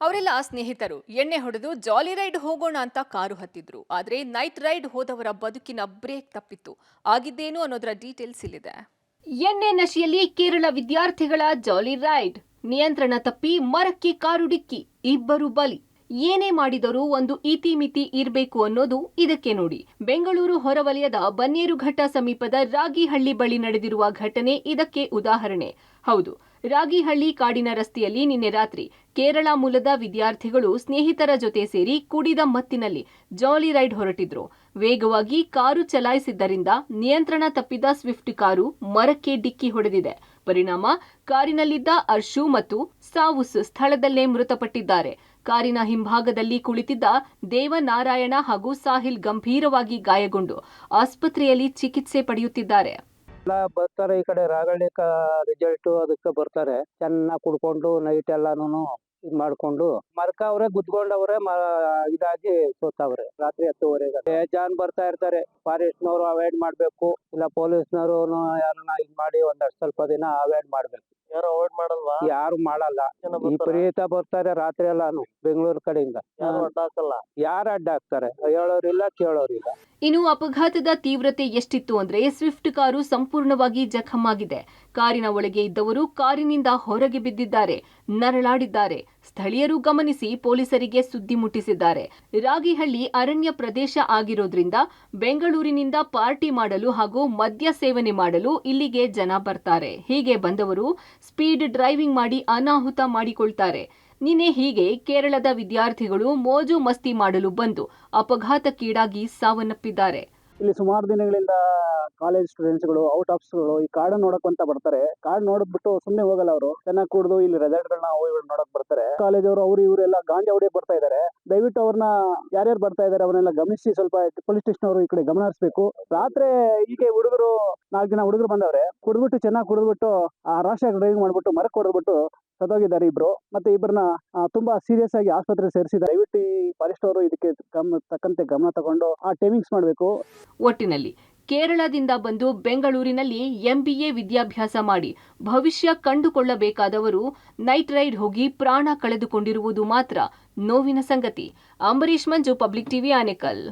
ಅವರೆಲ್ಲ ಸ್ನೇಹಿತರು ಎಣ್ಣೆ ಹೊಡೆದು ಜಾಲಿ ರೈಡ್ ಹೋಗೋಣ ಅಂತ ಕಾರು ಹತ್ತಿದ್ರು. ಆದ್ರೆ ನೈಟ್ ರೈಡ್ ಹೋದವರ ಬದುಕಿನ ಬ್ರೇಕ್ ತಪ್ಪಿತ್ತು. ಆಗಿದ್ದೇನು ಅನ್ನೋದರ ಡೀಟೇಲ್ಸ್ ಇಲ್ಲಿದೆ. ಎಣ್ಣೆ ನಶೆಯಲ್ಲಿ ಕೇರಳ ವಿದ್ಯಾರ್ಥಿಗಳ ಜಾಲಿ ರೈಡ್. ನಿಯಂತ್ರಣ ತಪ್ಪಿ ಮರಕ್ಕೆ ಕಾರು ಡಿಕ್ಕಿ, ಇಬ್ಬರು ಬಲಿ. ಏನೇ ಮಾಡಿದರೂ ಒಂದು ಇತಿಮಿತಿ ಇರಬೇಕು ಅನ್ನೋದು ಇದಕ್ಕೆ ನೋಡಿ. ಬೆಂಗಳೂರು ಹೊರವಲಯದ ಬನ್ನೇರುಘಟ್ಟ ಸಮೀಪದ ರಾಗಿಹಳ್ಳಿ ಬಳಿ ನಡೆದಿರುವ ಘಟನೆ ಇದಕ್ಕೆ ಉದಾಹರಣೆ. ಹೌದು, ರಾಗಿಹಳ್ಳಿ ಕಾಡಿನ ರಸ್ತೆಯಲ್ಲಿ ನಿನ್ನೆ ರಾತ್ರಿ ಕೇರಳ ಮೂಲದ ವಿದ್ಯಾರ್ಥಿಗಳು ಸ್ನೇಹಿತರ ಜೊತೆ ಸೇರಿ ಕುಡಿದ ಮತ್ತಿನಲ್ಲಿ ಜಾಲಿ ರೈಡ್ ಹೊರಟಿದ್ರು. ವೇಗವಾಗಿ ಕಾರು ಚಲಾಯಿಸಿದ್ದರಿಂದ ನಿಯಂತ್ರಣ ತಪ್ಪಿದ ಸ್ವಿಫ್ಟ್ ಕಾರು ಮರಕ್ಕೆ ಡಿಕ್ಕಿ ಹೊಡೆದಿದೆ. ಪರಿಣಾಮ ಕಾರಿನಲ್ಲಿದ್ದ ಅರ್ಷು ಮತ್ತು ಸಾವುಸ್ ಸ್ಥಳದಲ್ಲೇ ಮೃತಪಟ್ಟಿದ್ದಾರೆ. ಕಾರಿನ ಹಿಂಭಾಗದಲ್ಲಿ ಕುಳಿತಿದ್ದ ದೇವನಾರಾಯಣ ಹಾಗೂ ಸಾಹಿಲ್ ಗಂಭೀರವಾಗಿ ಗಾಯಗೊಂಡು ಆಸ್ಪತ್ರೆಯಲ್ಲಿ ಚಿಕಿತ್ಸೆ ಪಡೆಯುತ್ತಿದ್ದಾರೆ. ಬರ್ತಾರೆ ಈ ಕಡೆ ರಾಗಳ್ಳಿ ರಿಸಲ್ಟ್ ಅದಕ್ಕೆ ಬರ್ತಾರೆ. ಚೆನ್ನಾಗಿ ಕುಡ್ಕೊಂಡು ನೈಟ್ ಎಲ್ಲಾನು ಇದ್ ಮಾಡ್ಕೊಂಡು ಮರ್ಕ ಅವ್ರೆ ಗುದ್ಕೊಂಡವ್ರೆ ಇದಾಗಿ ಸೋತವ್ರೆ. ರಾತ್ರಿ 10:30 ಬೇಜಾನ್ ಬರ್ತಾ ಇರ್ತಾರೆ. ಫಾರೆಸ್ಟ್ನವರು ಅವಾಯ್ಡ್ ಮಾಡ್ಬೇಕು, ಇಲ್ಲ ಪೊಲೀಸ್ನವರು ಯಾರನ್ನ ಇದ್ ಮಾಡಿ ಒಂದಷ್ಟು ಸ್ವಲ್ಪ ದಿನ ಅವಾಯ್ಡ್ ಮಾಡ್ಬೇಕು. ಯಾರು ಅವಾಯ್ಡ್ ಮಾಡಲ್ವಾ? ಯಾರು ಮಾಡಲ್ಲ. ವಿಪರೀತ ಬರ್ತಾರೆ ರಾತ್ರಿ ಎಲ್ಲಾನು ಬೆಂಗಳೂರು ಕಡೆಯಿಂದ. ಯಾರು ಅಡ್ಡ ಹಾಕಲ್ಲ. ಯಾರು ಅಡ್ಡ ಹಾಕ್ತಾರೆ? ಹೇಳೋರಿಲ್ಲ, ಕೇಳೋರಿಲ್ಲ. ಇನ್ನು ಅಪಘಾತದ ತೀವ್ರತೆ ಎಷ್ಟಿತ್ತು ಅಂದ್ರೆ ಸ್ವಿಫ್ಟ್ ಕಾರು ಸಂಪೂರ್ಣವಾಗಿ ಜಖಂ ಆಗಿದೆ. ಕಾರಿನ ಒಳಗೆ ಇದ್ದವರು ಕಾರಿನಿಂದ ಹೊರಗೆ ಬಿದ್ದಿದ್ದಾರೆ, ನರಳಾಡಿದ್ದಾರೆ. ಸ್ಥಳೀಯರು ಗಮನಿಸಿ ಪೊಲೀಸರಿಗೆ ಸುದ್ದಿ ಮುಟ್ಟಿಸಿದ್ದಾರೆ. ರಾಗಿಹಳ್ಳಿ ಅರಣ್ಯ ಪ್ರದೇಶ ಆಗಿರೋದ್ರಿಂದ ಬೆಂಗಳೂರಿನಿಂದ ಪಾರ್ಟಿ ಮಾಡಲು ಹಾಗೂ ಮದ್ಯ ಸೇವನೆ ಮಾಡಲು ಇಲ್ಲಿಗೆ ಜನ ಬರ್ತಾರೆ. ಹೀಗೆ ಬಂದವರು ಸ್ಪೀಡ್ ಡ್ರೈವಿಂಗ್ ಮಾಡಿ ಅನಾಹುತ ಮಾಡಿಕೊಳ್ತಾರೆ. ನಿನ್ನೆ ಹೀಗೆ ಕೇರಳದ ವಿದ್ಯಾರ್ಥಿಗಳು ಮೋಜು ಮಸ್ತಿ ಮಾಡಲು ಬಂದು ಅಪಘಾತಕ್ಕೀಡಾಗಿ ಸಾವನ್ನಪ್ಪಿದ್ದಾರೆ. ಇಲ್ಲಿ ಸುಮಾರು ದಿನಗಳಿಂದ ಕಾಲೇಜ್ ಸ್ಟೂಡೆಂಟ್ಸ್ಗಳು, ಔಟ್ ಆಫ್ಸ್ಗಳು ಈ ಕಾಡನ್ನ ನೋಡಕ್ ಅಂತ ಬರ್ತಾರೆ. ಕಾಡ್ ನೋಡ್ಬಿಟ್ಟು ಸುಮ್ಮನೆ ಹೋಗಲ್ಲ ಅವರು. ಚೆನ್ನಾಗಿ ಕುಡಿದು ಇಲ್ಲಿ ರೆಸಾರ್ಟ್ಗಳನ್ನ ನೋಡಕ್ ಬರ್ತಾರೆ. ಕಾಲೇಜ್ ಅವರು ಇವರೆಲ್ಲ ಗಾಂಜಾ ಹೊಡಿಯಕ್ ಬರ್ತಾ ಇದಾರೆ. ದಯವಿಟ್ಟು ಅವ್ರನ್ನ ಯಾರ್ಯಾರು ಬರ್ತಾ ಇದಾರೆ ಅವನ್ನೆಲ್ಲ ಗಮನಿಸಿ ಸ್ವಲ್ಪ ಪೊಲೀಸ್ ಸ್ಟೇಷನ್ ಅವರು ಈ ಕಡೆ ಗಮನ ಹರಿಸಬೇಕು. ರಾತ್ರಿ ಹೀಗೆ ಹುಡುಗರು 4 ಜನ ಹುಡುಗರು ಬಂದವ್ರೆ. ಕುಡಿದ್ಬಿಟ್ಟು ಚೆನ್ನಾಗಿ ಕುಡಿದ್ಬಿಟ್ಟು ರಾಶಿಯಾಗಿ ಡ್ರೈವಿಂಗ್ ಮಾಡ್ಬಿಟ್ಟು ಮರಕ್ಕೆ ಹೊಡೆದ್ಬಿಟ್ಟು ಸತ್ತೋಗಿದ್ದಾರೆ ಇಬ್ರು. ಮತ್ತೆ ಇಬ್ಬರನ್ನ ತುಂಬಾ ಸೀರಿಯಸ್ ಆಗಿ ಆಸ್ಪತ್ರೆ ಸೇರಿಸಿದ್ದಾರೆ. ದಯವಿಟ್ಟು ಈ ಫಾರೆಸ್ಟ್ ಅವರು ಇದಕ್ಕೆ ತಕ್ಕಂತೆ ಗಮನ ತಗೊಂಡು ಟೈಮಿಂಗ್ಸ್ ಮಾಡಬೇಕು. ಒಟ್ಟಿನಲ್ಲಿ ಕೇರಳದಿಂದ ಬಂದು ಬೆಂಗಳೂರಿನಲ್ಲಿ MBA ವಿದ್ಯಾಭ್ಯಾಸ ಮಾಡಿ ಭವಿಷ್ಯ ಕಂಡುಕೊಳ್ಳಬೇಕಾದವರು ನೈಟ್ ರೈಡ್ ಹೋಗಿ ಪ್ರಾಣ ಕಳೆದುಕೊಂಡಿರುವುದು ಮಾತ್ರ ನೋವಿನ ಸಂಗತಿ. ಅಂಬರೀಶ್ ಮಂಜು, ಪಬ್ಲಿಕ್ ಟಿವಿ, ಆನೇಕಲ್.